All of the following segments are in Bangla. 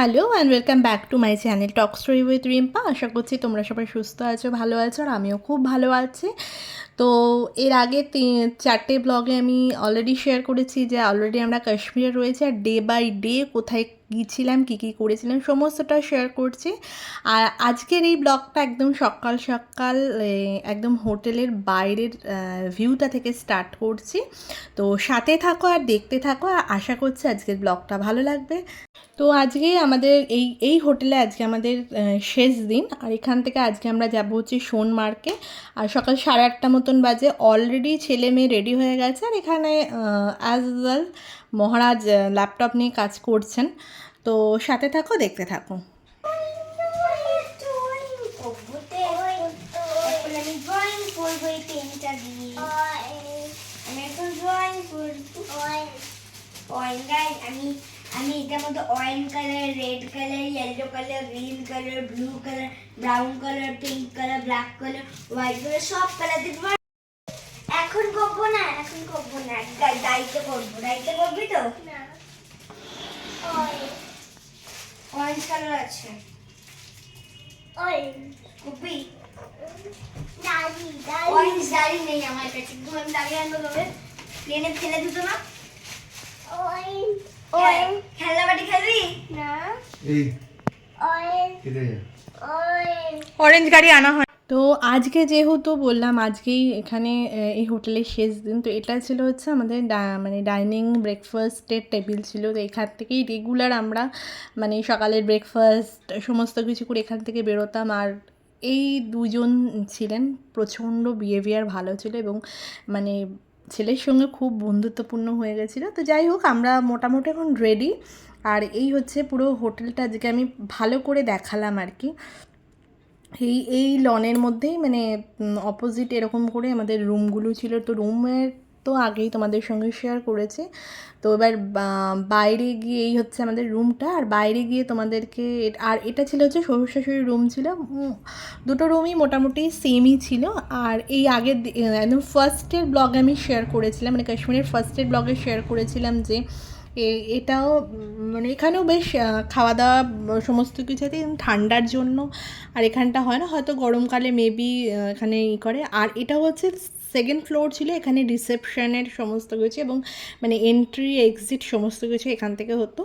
Hello and welcome back to my channel talk story with Rimpa. আশা করছি তোমরা সবাই সুস্থ আছো, ভালো আছো, আর আমিও খুব ভালো আছি। তো এর আগে চারটে ব্লগে আমি অলরেডি শেয়ার করেছি যে অলরেডি আমরা কাশ্মীরে রয়েছি, আর ডে বাই ডে কোথায় গিয়েছিলাম, কী কী করেছিলাম সমস্তটা শেয়ার করছি। আর আজকের এই ব্লগটা একদম সকাল সকাল একদম হোটেলের বাইরের ভিউটা থেকে স্টার্ট করছি। তো সাথে থাকো আর দেখতে থাকো, আর আশা করছি আজকের ব্লগটা ভালো লাগবে। তো আজকে আমাদের এই হোটেলে আজকে আমাদের শেষ দিন, আর এখান থেকে আজকে আমরা যাবো হচ্ছে সোনমার্গে। আর সকাল 8:30 মতন বাজে, অলরেডি ছেলে মেয়ে রেডি হয়ে গেছে, আর এখানে অ্যাজ ওয়েল মহারাজ ল্যাপটপ নিয়ে কাজ করছেন। তো সাথে থাকো, দেখতে থাকো। আমি এটার মধ্যে orange colour, red colour, yellow colour, green colour, blue colour, brown colour, pink colour, black colour, white colour সব কালার দেখবো। এখন করবো না, ডাইতে করবো। ডাইতে করবি তো? না, অরেঞ্জ কালার আছে। করবি? অরেঞ্জ দাড়ি নেই আমার কাছে, কিন্তু আমি দাড়ি আনবো। তবে প্লেনে ফেলে দিত না। খেলনা বাটি খেলবি না? অরেঞ্জ গাড়ি আনা হয়। তো আজকে যেহেতু বললাম আজকেই এখানে এই হোটেলের শেষ দিন, তো এটা ছিল হচ্ছে আমাদের মানে ডাইনিং ব্রেকফাস্টের টেবিল ছিল। তো এখান থেকেই রেগুলার আমরা মানে সকালের ব্রেকফাস্ট সমস্ত কিছু করে এখান থেকে বেরোতাম। আর এই দুজন ছিলেন, প্রচণ্ড বিহেভিয়ার ভালো ছিল, এবং মানে ছেলের সঙ্গে খুব বন্ধুত্বপূর্ণ হয়ে গেছিলো। তো যাই হোক, আমরা মোটামুটি এখন রেডি। আর এই হচ্ছে পুরো হোটেলটা আজকে আমি ভালো করে দেখালাম আর কি। এই লনের মধ্যেই মানে অপোজিট এরকম করে আমাদের রুমগুলো ছিল। তো রুমের তো আগেই তোমাদের সঙ্গে শেয়ার করেছি। তো এবার বাইরে গিয়ে এই হচ্ছে আমাদের রুমটা, আর বাইরে গিয়ে তোমাদেরকে, আর এটা ছিল হচ্ছে শ্বশুর শাশুড়ির রুম ছিল। দুটো রুমই মোটামুটি সেমই ছিল। আর এই আগের একদম ফার্স্টের ব্লগে আমি শেয়ার করেছিলাম, মানে কাশ্মীরের ফার্স্টের ব্লগে শেয়ার করেছিলাম যে এটাও মানে এখানেও বেশ খাওয়া দাওয়া সমস্ত কিছু আছে ঠান্ডার জন্য। আর এখানটা হয় না, হয়তো গরমকালে মেবি এখানে করে। আর এটা হচ্ছে সেকেন্ড ফ্লোর ছিল, এখানে রিসেপশনের সমস্ত কিছু এবং মানে এন্ট্রি এক্সিট সমস্ত কিছু এখান থেকে হতো।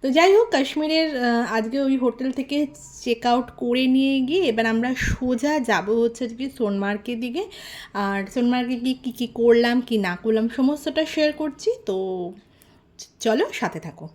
তো যাই হোক, কাশ্মীরের আজকে ওই হোটেল থেকে চেক আউট করে নিয়ে গিয়ে এবার আমরা সোজা যাব হচ্ছে আজকে সোনমার্গের দিকে। আর সোনমার্গে গিয়ে কী কী করলাম কি না করলাম সমস্তটা শেয়ার করছি। তো চলো সাথে থাকো।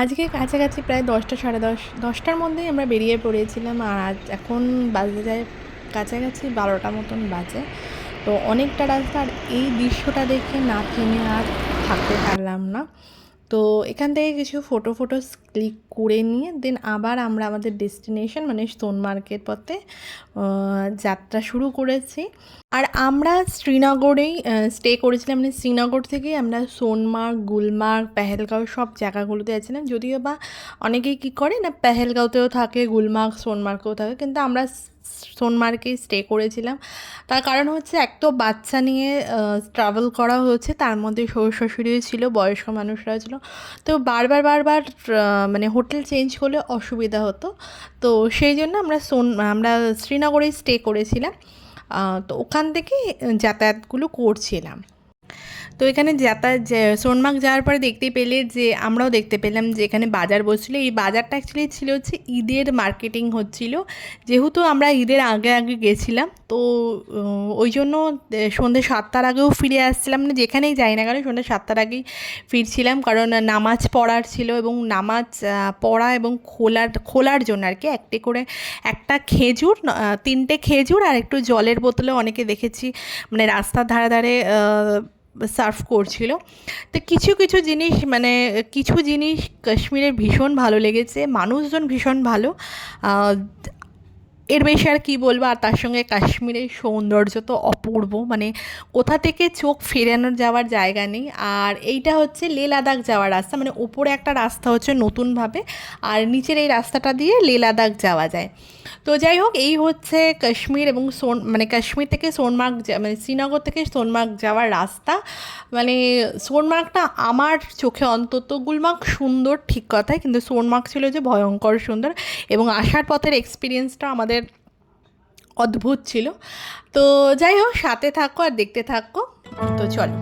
আজকে কাছাকাছি প্রায় 10টা সাড়ে 10টার মধ্যেই আমরা বেরিয়ে পড়েছিলাম, আর আজ এখন বাজে যায় কাছাকাছি 12টা মতন বাজে। তো অনেকটা রাস্তা, আর এই দৃশ্যটা দেখে না থেমে আর থাকতে পারলাম না। তো এখান থেকে কিছু ফটোস ক্লিক করে নিয়ে দেন আবার আমরা আমাদের ডেস্টিনেশন মানে সোনমার্গের পথে যাত্রা শুরু করেছি। আর আমরা শ্রীনগরেই স্টে করেছিলাম, মানে শ্রীনগর থেকেই আমরা সোনমার্গ, গুলমার্গ, পেহেলগাঁও সব জায়গাগুলোতে যাচ্ছিলাম। যদিও বা অনেকেই কী করে না, পেহেলগাঁওতেও থাকে, গুলমার্গ সোনমার্গেও থাকে, কিন্তু আমরা সোনমার্গেই স্টে করেছিলাম। তার কারণ হচ্ছে এক তো বাচ্চা নিয়ে ট্রাভেল করা হচ্ছে, তার মধ্যে শ্বশুর শাশুড়িও ছিল, বয়স্ক মানুষরাও ছিল। তো বারবার মানে হোটেল চেঞ্জ করলে অসুবিধা হতো। তো সেই জন্য আমরা শ্রীনগরেই স্টে করেছিলাম। তো ওখান থেকে যাতায়াতগুলো করছিলাম। তো এখানে সোনমার্গ যাওয়ার পরে দেখতে পেলে যে আমরাও দেখতে পেলাম যে এখানে বাজার বসছিলো। এই বাজারটা অ্যাকচুয়ালি ছিল হচ্ছে ঈদের মার্কেটিং হচ্ছিল, যেহেতু আমরা ঈদের আগে গেছিলাম। তো ওই জন্য সন্ধ্যে 7টার আগেও ফিরে আসছিলাম, মানে যেখানেই যাই না কেন সন্ধ্যে 7টার আগেই ফিরছিলাম, কারণ নামাজ পড়ার ছিল, এবং নামাজ পড়া এবং খোলার জন্য আর কি একটা খেজুর, 3টে খেজুর আর একটু জলের বোতলে অনেকে দেখেছি মানে রাস্তার ধারে সার্ভ করছিল। তো কিছু জিনিস মানে কিছু জিনিস কাশ্মীরের ভীষণ ভালো লেগেছে, মানুষজন ভীষণ ভালো। এর বেশি আর কী বলবো। আর তার সঙ্গে কাশ্মীরের সৌন্দর্য তো অপূর্ব, মানে কোথা থেকে চোখ ফেরানোর যাওয়ার জায়গা নেই। আর এইটা হচ্ছে লে লাদাখ যাওয়ার রাস্তা, মানে ওপরে একটা রাস্তা হচ্ছে নতুনভাবে, আর নিচের এই রাস্তাটা দিয়ে লে লাদাখ যাওয়া যায়। তো যাই হোক, এই হচ্ছে কাশ্মীর এবং মানে কাশ্মীর থেকে সোনমার্গ মানে শ্রীনগর থেকে সোনমার্গ যাওয়ার রাস্তা। মানে সোনমার্গটা আমার চোখে অন্তত, গুলমার্গ সুন্দর ঠিক কথাই, কিন্তু সোনমার্গ ছিল যে ভয়ঙ্কর সুন্দর, এবং আসার পথের এক্সপিরিয়েন্সটা আমাদের অদ্ভুত ছিল। তো যাই হোক, সাথে থাকো আর দেখতে থাকো। তো চলো।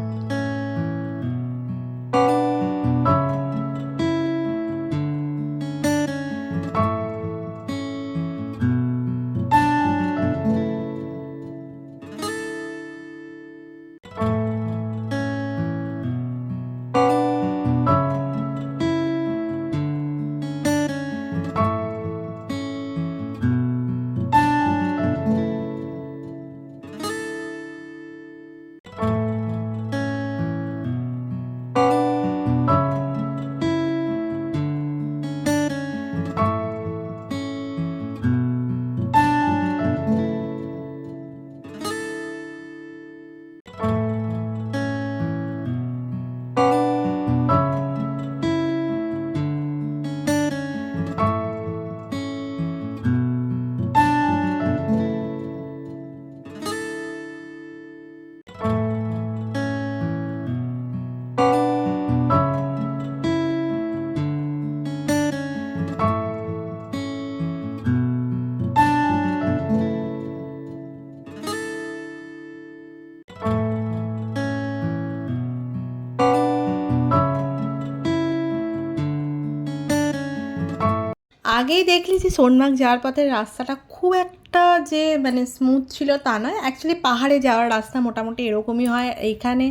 আগেই দেখলি যে সোনমার্গ যাওয়ার পথের রাস্তাটা খুব একটা যে মানে স্মুথ ছিল তা নয়। অ্যাকচুয়ালি পাহাড়ে যাওয়ার রাস্তা মোটামুটি এরকমই হয়। এইখানে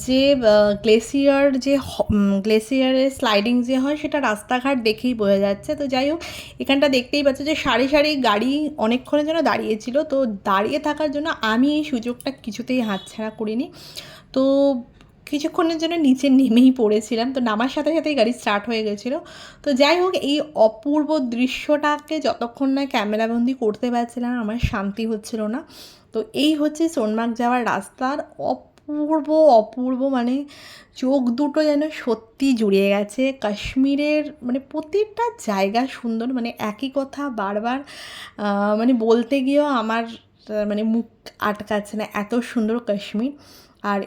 যে গ্লেসিয়ারের স্লাইডিং যে হয় সেটা রাস্তাঘাট দেখেই বোঝা যাচ্ছে। তো যাই হোক, এখানটা দেখতেই পাচ্ছ যে সারি সারি গাড়ি অনেকক্ষণের জন্য দাঁড়িয়েছিল। তো দাঁড়িয়ে থাকার জন্য আমি এই সুযোগটা কিছুতেই হাতছাড়া করিনি। তো কিছুক্ষণের জন্য নিচে নেমেই পড়েছিলাম, তো নামার সাথে সাথেই গাড়ি স্টার্ট হয়ে গেছিলো। তো যাই হোক, এই অপূর্ব দৃশ্যটাকে যতক্ষণ না ক্যামেরাবন্দি করতে পারছিলাম আমার শান্তি হচ্ছিল না। তো এই হচ্ছে সোনমার্গ যাওয়ার রাস্তার অপূর্ব মানে চোখ দুটো যেন সত্যি জুড়িয়ে গেছে। কাশ্মীরের মানে প্রতিটা জায়গা সুন্দর, মানে একই কথা বারবার মানে বলতে গিয়েও আমার মানে মুখ আটকাচ্ছে না, এত সুন্দর কাশ্মীর। আর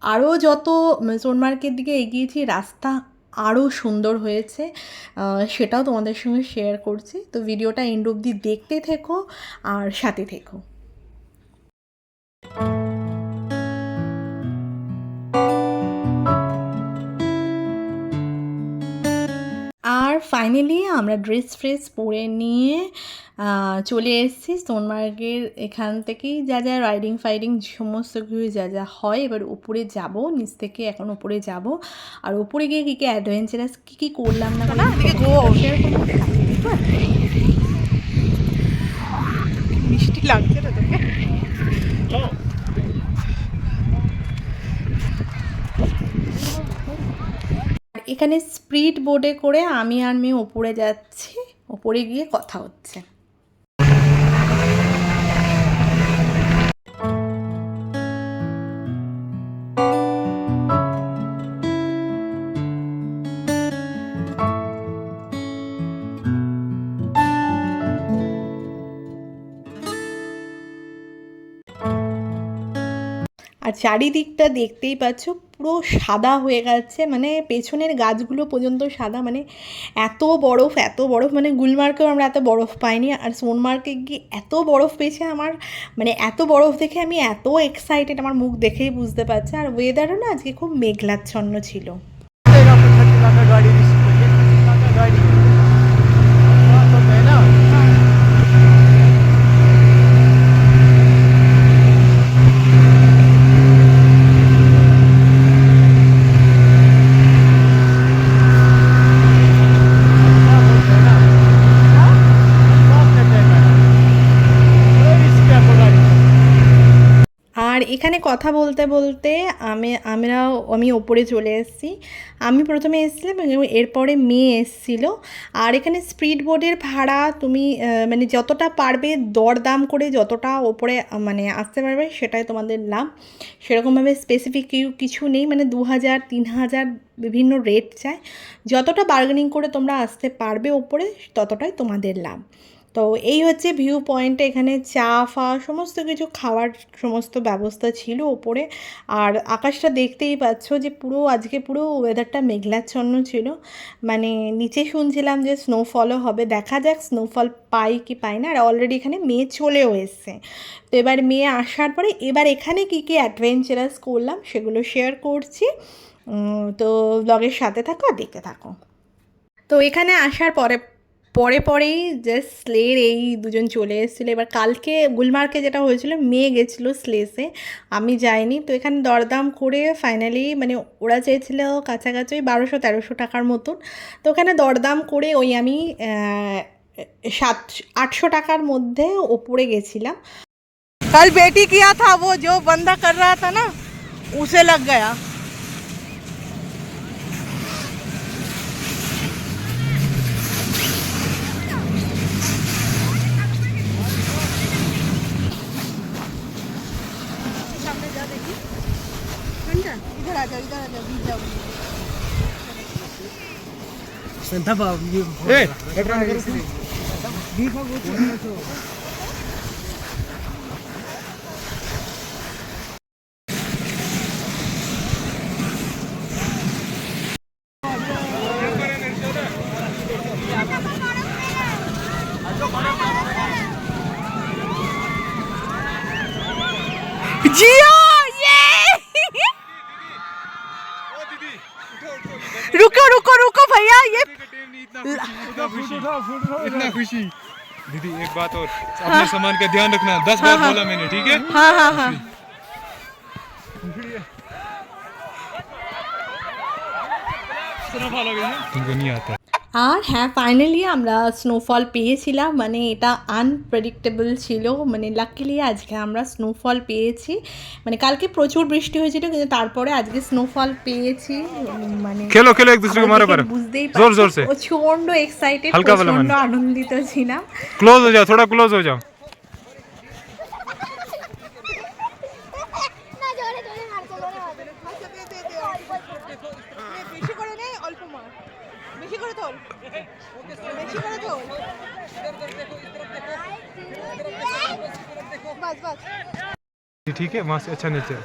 আরও যত সোনমার্গের দিকে এগিয়েছি রাস্তা আরও সুন্দর হয়েছে, সেটাও তোমাদের সঙ্গে শেয়ার করছি। তো ভিডিওটা এন্ড অবধি দেখতে থেকো আর সাথে থেকো। আর ফাইনালি আমরা ড্রেস ফ্রেস পরে নিয়ে চলে এসেছি সোনমার্গের এখান থেকেই যা যা রাইডিং ফাইডিং সমস্ত কিছু যা যা হয় এবার উপরে যাব, নিচ থেকে এখন উপরে যাব। আর উপরে গিয়ে কী কী অ্যাডভেঞ্চারাস কী কী করলাম না মিষ্টি লাগছে না তোকে? এখানে স্পিড বোটে করে আমি আর মেয়ে ওপরে যাচ্ছি, ওপরে গিয়ে কথা হচ্ছে। আর চারিদিকটা দেখতেই পাচ্ছ পুরো সাদা হয়ে গেছে, মানে পেছনের গাছগুলো পর্যন্ত সাদা, মানে এত বরফ মানে গুলমার্গেও আমরা এত বরফ পাইনি। আর সোনমার্গে গিয়ে এত বরফ পেয়েছে আমার, মানে এত বরফ দেখে আমি এত এক্সাইটেড, আমার মুখ দেখেই বুঝতে পারছে। আর ওয়েদারও না আজকে খুব মেঘলাচ্ছন্ন ছিল। আর এখানে কথা বলতে বলতে আমি ওপরে চলে এসেছি। আমি প্রথমে এসেছিলাম, এরপরে মেয়ে এসেছিলো। আর এখানে স্পিড বোটের ভাড়া তুমি মানে যতটা পারবে দরদাম করে যতটা ওপরে মানে আসতে পারবে সেটাই তোমাদের লাভ। সেরকমভাবে স্পেসিফিক কিছু নেই, মানে 2000 3000 বিভিন্ন রেট চায়। যতটা বার্গেনিং করে তোমরা আসতে পারবে ওপরে ততটাই তোমাদের লাভ। তো এই হচ্ছে ভিউ পয়েন্টে, এখানে চা ফা সমস্ত কিছু খাওয়ার সমস্ত ব্যবস্থা ছিল ওপরে। আর আকাশটা দেখতেই পাচ্ছ যে আজকে পুরো ওয়েদারটা মেঘলাচ্ছন্ন ছিল, মানে নিচে শুনছিলাম যে স্নোফলও হবে, দেখা যাক স্নোফল পাই কি পাই না। আর অলরেডি এখানে মেয়ে চলেও এসছে। তো এবার মেয়ে আসার পরে এবার এখানে কী কী অ্যাডভেঞ্চারাস করলাম সেগুলো শেয়ার করছি। তো ব্লগের সাথে থাকো আর দেখতে থাকো। তো এখানে আসার পরেই জাস্ট স্লের এই দুজন চলে এসেছিলো। এবার কালকে গুলমার্গে যেটা হয়েছিল, মেয়ে গেছিলো স্লেসে, আমি যাইনি। তো এখানে দরদাম করে ফাইনালি মানে ওরা চেয়েছিল কাছাকাছি 1200-1300 টাকার মতন। তো ওখানে দরদাম করে ওই আমি 700-800 টাকার মধ্যে ওপরে গেছিলাম। कल बेटी किया था वो जो बंदा कर रहा था ना, उसे लग गया। इधर आ जाओ बीच जाओ। जियो ये रुको भैया, ये इतना खुशी। दीदी एक बात और, अपने सामान का ध्यान रखना। 10 बार बोला मैंने, ठीक है? हाँ तुमको नहीं आता। আর হ্যাঁ, ফাইনালি আমরা স্নোফল পেয়েছিলাম, মানে এটা আনপ্রেডিক্টেবল ছিল, মানে লাকিলি আজকে আমরা স্নোফল পেয়েছি। মানে কালকে প্রচুর বৃষ্টি হয়েছিল কিন্তু তারপরে আজকে স্নোফল পেয়েছি। মানে খেলো এক दूसरे को मारो पर বুঝতেই जोर जोर से। প্রচন্ড এক্সাইটেড, হালকা বলো প্রচন্ড আনন্দিত ছিলাম। क्लोज हो जाओ, थोड़ा क्लोज हो जाओ। ठीक है, वहाँ से अच्छा नेचर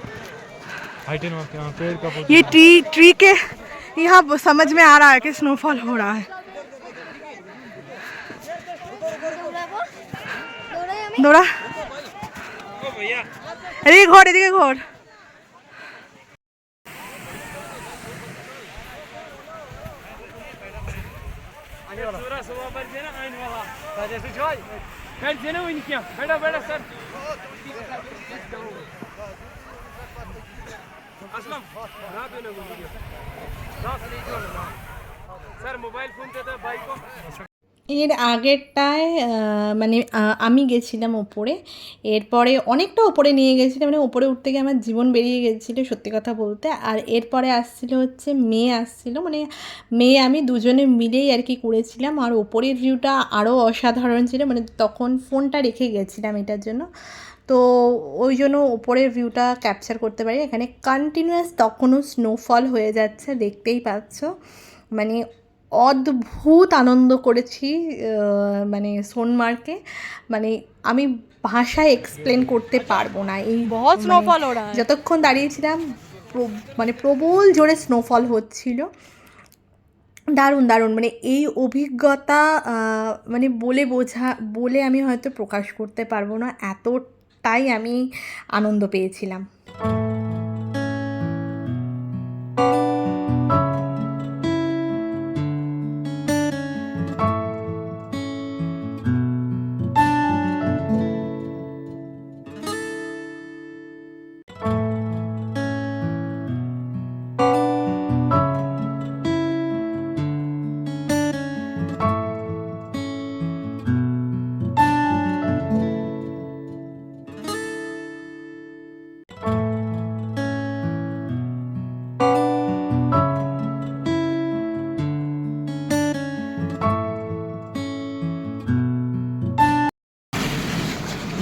हाइट एंड वहाँ पेड़ का ये ट्री के यहाँ समझ में आ रहा है कि स्नोफॉल हो रहा है। दौड़ा এদিকে ঘোর। এর আগেরটায় মানে আমি গেছিলাম ওপরে, এরপরে অনেকটা ওপরে নিয়ে গেছিলো, মানে ওপরে উঠতে গিয়ে আমার জীবন বেরিয়ে গেছিলো সত্যি কথা বলতে। আর এরপরে আসছিলো হচ্ছে মেয়ে আসছিলো, মানে মেয়ে আমি দুজনে মিলেই আর কি করেছিলাম। আর ওপরের ভিউটা আরও অসাধারণ ছিল, মানে তখন ফোনটা রেখে গেছিলাম এটার জন্য, তো ওই জন্য ওপরের ভিউটা ক্যাপচার করতে পারি। এখানে কন্টিনিউয়াস তখনও স্নোফল হয়ে যাচ্ছে, দেখতেই পাচ্ছ, মানে অদ্ভুত আনন্দ করেছি মানে সোনমার্গে, মানে আমি ভাষায় এক্সপ্লেন করতে পারবো না। এই बहुत মানে स्नोफॉल हो रहा है। যতক্ষণ দাঁড়িয়েছিলাম মানে প্রবল জোরে স্নোফল হচ্ছিল, দারুণ দারুণ, মানে এই অভিজ্ঞতা মানে বলে আমি হয়তো প্রকাশ করতে পারবো না, এতটাই আমি আনন্দ পেয়েছিলাম।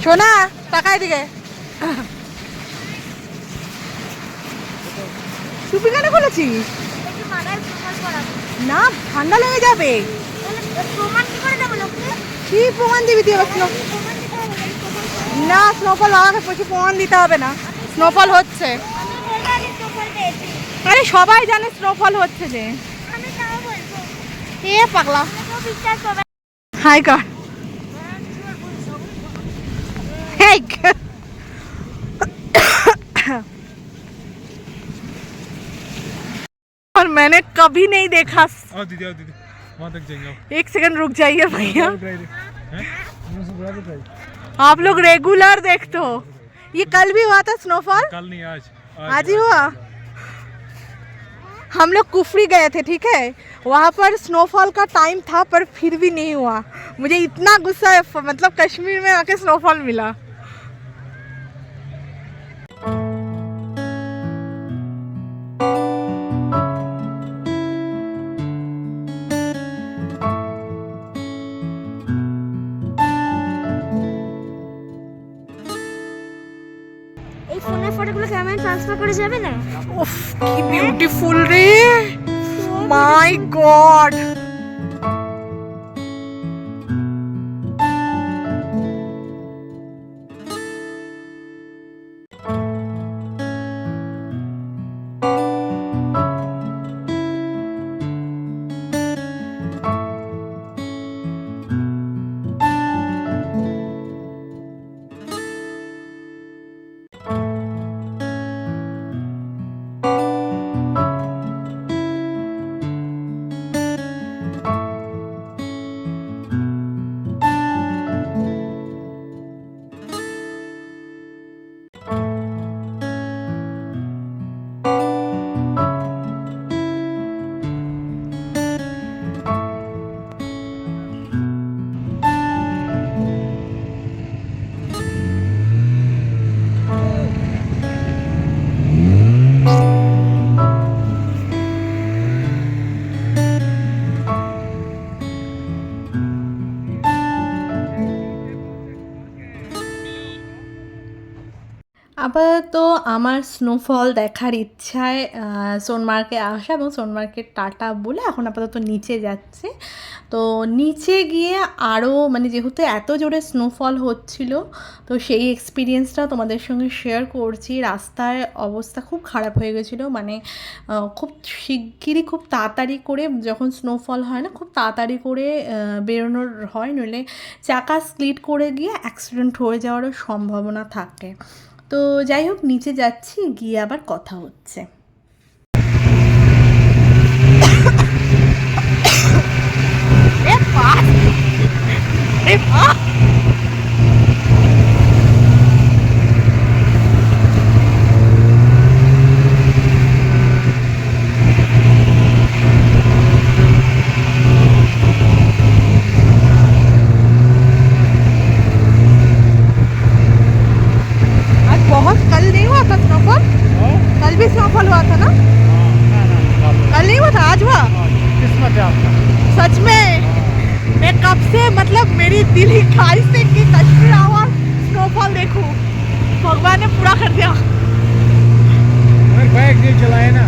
সোনা তাকাই দিকে, টুপি কেন খুলেছিস? একটু মাথায় প্রমাণ করাবো। না ঠান্ডা লেগে যাবে। প্রমাণ কি করে দেবো লোককে? কি প্রমাণ দিবি তুই? প্রমাণ দিতে হবে, প্রমাণ। না স্নোফল আমাকে প্রচুর প্রমাণ দিতে হবে না, স্নোফল হচ্ছে। আমি বলবো আমি প্রমাণ পেয়েছি। আরে সবাই জানে স্নোফল হচ্ছে যে। আমি তাও বলবো। এ পাগলা, আমাকেও বিশ্বাস করবে। हाय कर। हे और मैंने कभी नहीं देखा। आओ दीदी वहाँ तक जाएंगे। एक सेकंड रुक जाइए भैया, हैं? आप लोग रेगुलर देखते हो। ये कल भी हुआ था स्नोफॉल? कल नहीं आज ही हुआ। हम लोग कुफरी गए थे, ठीक है, वहाँ पर स्नोफॉल का टाइम था पर फिर भी नहीं हुआ। मुझे इतना गुस्सा है, मतलब कश्मीर में आके स्नोफॉल मिला। এই ফোনের ফটোগুলো ক্যামেরায় ট্রান্সফার করে যাবে না? उफ, की ब्यूटीफुल रे, माय गॉड। আপাতত আমার স্নোফল দেখার ইচ্ছায় সোনমার্গে আসা এবং সোনমার্গের টাটা বলে এখন আপাতত নিচে যাচ্ছে। তো নিচে গিয়ে আরও মানে যেহেতু এত জোরে স্নোফল হচ্ছিল, তো সেই এক্সপিরিয়েন্সটা তোমাদের সঙ্গে শেয়ার করছি। রাস্তায় অবস্থা খুব খারাপ হয়ে গেছিলো, মানে খুব শিগগিরই খুব তাড়াতাড়ি করে যখন স্নোফল হয় না, খুব তাড়াতাড়ি করে বেরোনোর হয়, নইলে চাকা স্লিড করে গিয়ে অ্যাক্সিডেন্ট হয়ে যাওয়ারও সম্ভাবনা থাকে। তো যাই হোক, নিচে যাচ্ছি, গিয়ে আবার কথা হচ্ছে। ए पास। अरे वाह, आज बहुत कल नहीं हुआ था स्नोफॉल? कल भी स्नोफॉल हुआ था ना? कल नहीं हुआ था, आज हुआ? किस्मत है आपका। सच में मैं कब से मतलब मेरी दिल की ख्वाहिश थी कि कश्मीर आऊं और स्नोफॉल देखूं। भगवान ने पूरा कर दिया। अगर बाइक नहीं चलाए ना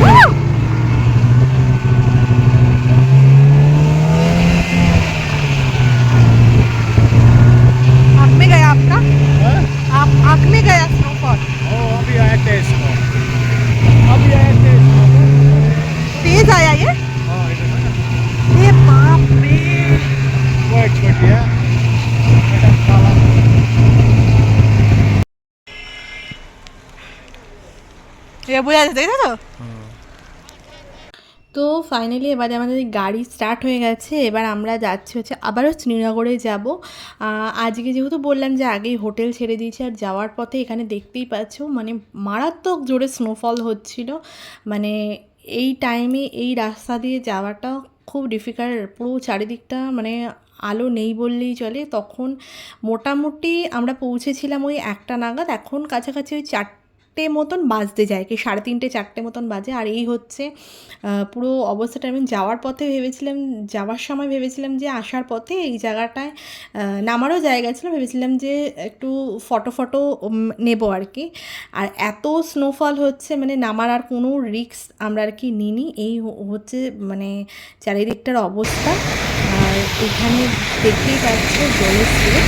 Woo! आँख में गया आपका? आप आँख में गया स्नोफॉल? अभी आया तेज अभी आया तेज तेज आया ये? हाँ इधर है ना ये बाप रे, वो एक छोटी है এটা কালা ये बुझा जाता है तो। তো ফাইনালি এবারে আমাদের গাড়ি স্টার্ট হয়ে গেছে। এবার আমরা যাচ্ছি হচ্ছে আবারও শ্রীনগরে যাব। আজকে যেহেতু বললাম যে আগেই হোটেল ছেড়ে দিয়েছি, আর যাওয়ার পথে এখানে দেখতেই পাচ্ছ মানে মারাত্মক জোরে স্নোফল হচ্ছিল। মানে এই টাইমে এই রাস্তা দিয়ে যাওয়াটা খুব ডিফিকাল্ট, পুরো চারিদিকটা মানে আলো নেই বললেই চলে। তখন মোটামুটি আমরা পৌঁছেছিলাম ওই 1টা নাগাদ, এখন কাছাকাছি ওই 4টে মতন বাজতে যায়, কি 3:30 4টে মতন বাজে। আর এই হচ্ছে পুরো অবস্থাটা। আমি যাওয়ার পথে ভেবেছিলাম, যাওয়ার সময় ভেবেছিলাম যে আসার পথে এই জায়গাটায় নামারও জায়গা ছিল, ভেবেছিলাম যে একটু ফটো নেব আর কি। আর এত স্নোফল হচ্ছে মানে নামার আর কোনো রিস্ক আমরা আর কি নিইনি। এই হচ্ছে মানে চারিদিকটার অবস্থা। আর এখানে দেখতেই পাচ্ছ জলের স্রোত।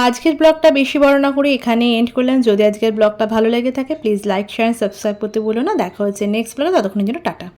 আজকের ব্লগটা বেশি বড় না করে এখানে এন্ড করলাম। যদি আজকের ব্লগটা ভালো লেগে থাকে প্লিজ লাইক শেয়ার সাবস্ক্রাইব করতে ভুলো না। দেখা হচ্ছে নেক্সট ব্লগে, ততক্ষণের জন্য টাটা।